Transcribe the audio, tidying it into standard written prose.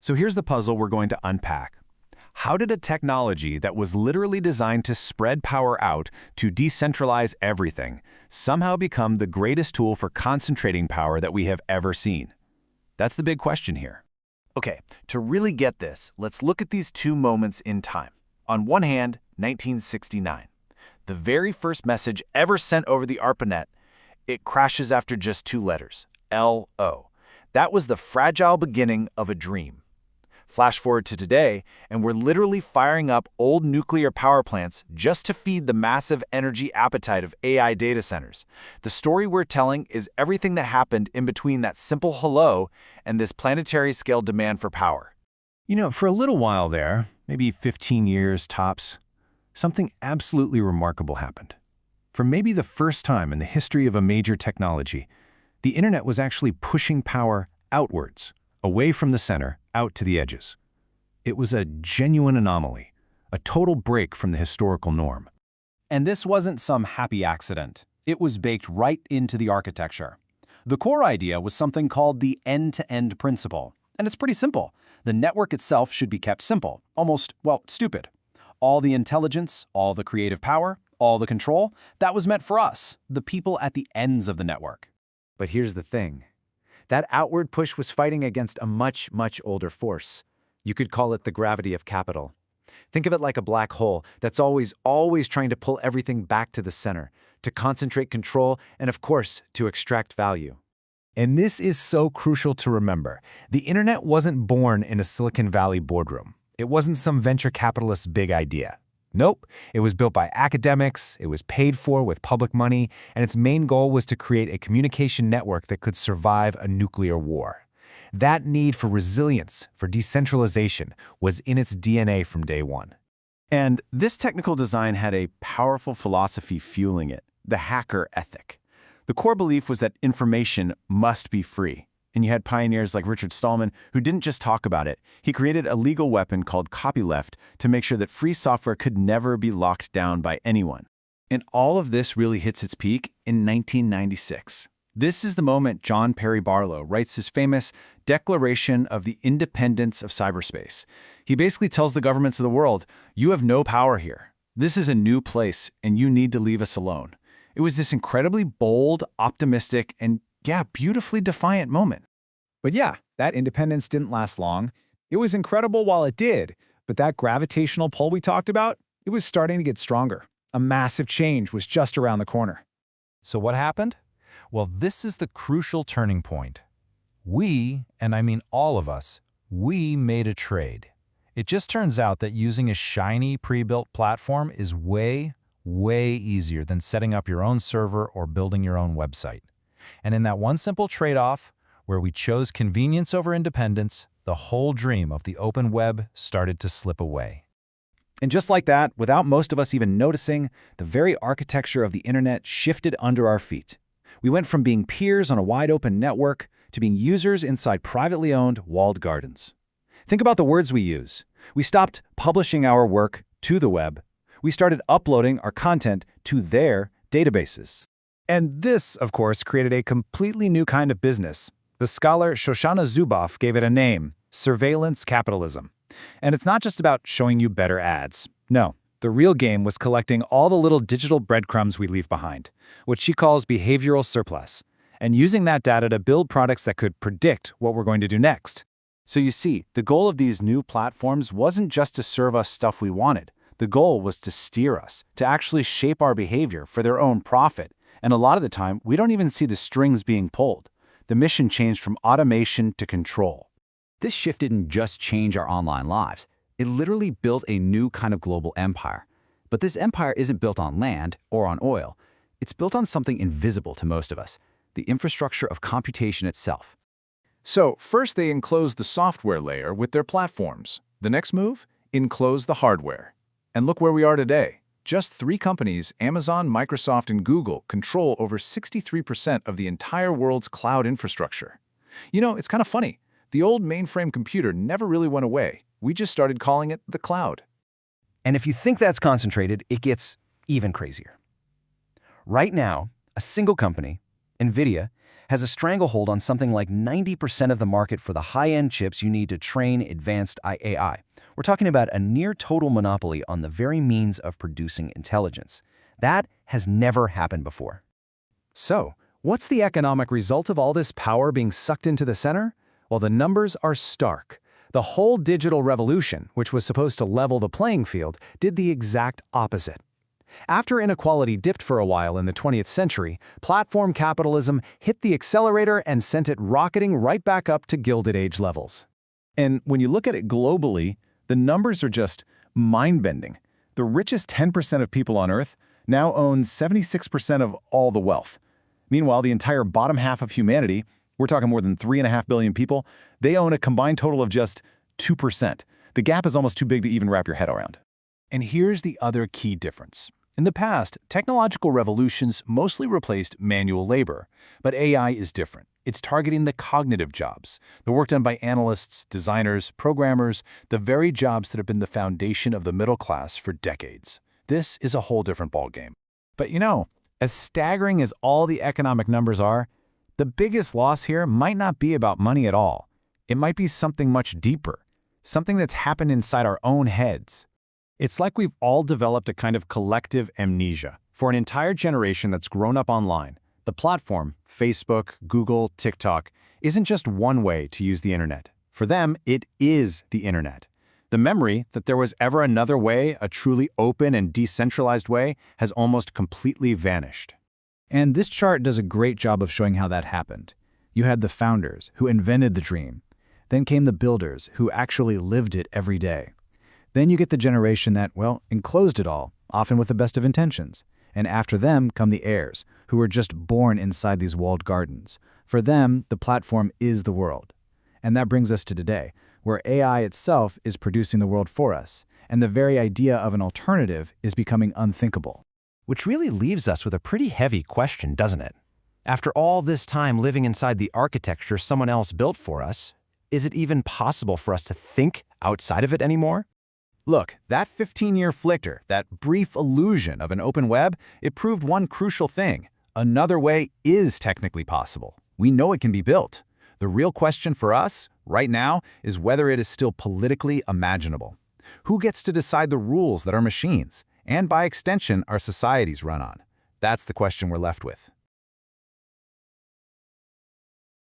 So here's the puzzle we're going to unpack. How did a technology that was literally designed to spread power out, to decentralize everything, somehow become the greatest tool for concentrating power that we have ever seen? That's the big question here. Okay, to really get this, let's look at these two moments in time. On one hand, 1969. The very first message ever sent over the ARPANET, it crashes after just 2 letters, LO. That was the fragile beginning of a dream. Flash forward to today, and we're literally firing up old nuclear power plants just to feed the massive energy appetite of AI data centers. The story we're telling is everything that happened in between that simple hello and this planetary-scale demand for power. You know, for a little while there, maybe 15 years tops, something absolutely remarkable happened. For maybe the first time in the history of a major technology, the internet was actually pushing power outwards, away from the center, out to the edges. It was a genuine anomaly, a total break from the historical norm. And this wasn't some happy accident. It was baked right into the architecture. The core idea was something called the end-to-end principle. And it's pretty simple. The network itself should be kept simple, almost, well, stupid. All the intelligence, all the creative power, all the control, that was meant for us, the people at the ends of the network. But here's the thing. That outward push was fighting against a much, much older force. You could call it the gravity of capital. Think of it like a black hole that's always trying to pull everything back to the center, to concentrate control, and of course, to extract value. And this is so crucial to remember. The internet wasn't born in a Silicon Valley boardroom. It wasn't some venture capitalist's big idea. Nope, it was built by academics, it was paid for with public money, and its main goal was to create a communication network that could survive a nuclear war. That need for resilience, for decentralization, was in its DNA from day one. And this technical design had a powerful philosophy fueling it, the hacker ethic. The core belief was that information must be free. And you had pioneers like Richard Stallman who didn't just talk about it. He created a legal weapon called copyleft to make sure that free software could never be locked down by anyone. And all of this really hits its peak in 1996. This is the moment John Perry Barlow writes his famous Declaration of the Independence of Cyberspace. He basically tells the governments of the world, you have no power here. This is a new place, and you need to leave us alone. It was this incredibly bold, optimistic, and beautifully defiant moment. But yeah, that independence didn't last long. It was incredible while it did, but that gravitational pull we talked about, it was starting to get stronger. A massive change was just around the corner. So what happened? Well, this is the crucial turning point. We, and I mean all of us, we made a trade. It just turns out that using a shiny pre-built platform is way easier than setting up your own server or building your own website. And in that one simple trade-off, where we chose convenience over independence, the whole dream of the open web started to slip away. And just like that, without most of us even noticing, the very architecture of the internet shifted under our feet. We went from being peers on a wide-open network to being users inside privately owned, walled gardens. Think about the words we use. We stopped publishing our work to the web. We started uploading our content to their databases. And this, of course, created a completely new kind of business. The scholar Shoshana Zuboff gave it a name, surveillance capitalism. And it's not just about showing you better ads. No, the real game was collecting all the little digital breadcrumbs we leave behind, what she calls behavioral surplus, and using that data to build products that could predict what we're going to do next. So you see, the goal of these new platforms wasn't just to serve us stuff we wanted. The goal was to steer us, to actually shape our behavior for their own profit. And a lot of the time, we don't even see the strings being pulled. The mission changed from automation to control. This shift didn't just change our online lives. It literally built a new kind of global empire. But this empire isn't built on land or on oil. It's built on something invisible to most of us, the infrastructure of computation itself. So first they enclosed the software layer with their platforms. The next move? Enclose the hardware. And look where we are today. Just 3 companies, Amazon, Microsoft, and Google, control over 63% of the entire world's cloud infrastructure. You know, it's kind of funny. The old mainframe computer never really went away. We just started calling it the cloud. And if you think that's concentrated, it gets even crazier. Right now, a single company, NVIDIA, has a stranglehold on something like 90% of the market for the high-end chips you need to train advanced AI. We're talking about a near-total monopoly on the very means of producing intelligence. That has never happened before. So, what's the economic result of all this power being sucked into the center? Well, the numbers are stark. The whole digital revolution, which was supposed to level the playing field, did the exact opposite. After inequality dipped for a while in the 20th century, platform capitalism hit the accelerator and sent it rocketing right back up to Gilded Age levels. And when you look at it globally, the numbers are just mind-bending. The richest 10% of people on Earth now own 76% of all the wealth. Meanwhile, the entire bottom half of humanity, we're talking more than 3.5 billion people, they own a combined total of just 2%. The gap is almost too big to even wrap your head around. And here's the other key difference. In the past, technological revolutions mostly replaced manual labor, but AI is different. It's targeting the cognitive jobs, the work done by analysts, designers, programmers, the very jobs that have been the foundation of the middle class for decades. This is a whole different ballgame. But you know, as staggering as all the economic numbers are, the biggest loss here might not be about money at all. It might be something much deeper, something that's happened inside our own heads. It's like we've all developed a kind of collective amnesia. For an entire generation that's grown up online, the platform, Facebook, Google, TikTok, isn't just one way to use the internet. For them, it is the internet. The memory that there was ever another way, a truly open and decentralized way, has almost completely vanished. And this chart does a great job of showing how that happened. You had the founders, who invented the dream. Then came the builders, who actually lived it every day. Then you get the generation that, well, enclosed it all, often with the best of intentions. And after them come the heirs, who were just born inside these walled gardens. For them, the platform is the world. And that brings us to today, where AI itself is producing the world for us, and the very idea of an alternative is becoming unthinkable. Which really leaves us with a pretty heavy question, doesn't it? After all this time living inside the architecture someone else built for us, is it even possible for us to think outside of it anymore? Look, that 15-year flicker, that brief illusion of an open web, it proved one crucial thing. Another way is technically possible. We know it can be built. The real question for us, right now, is whether it is still politically imaginable. Who gets to decide the rules that our machines, and by extension, our societies run on? That's the question we're left with.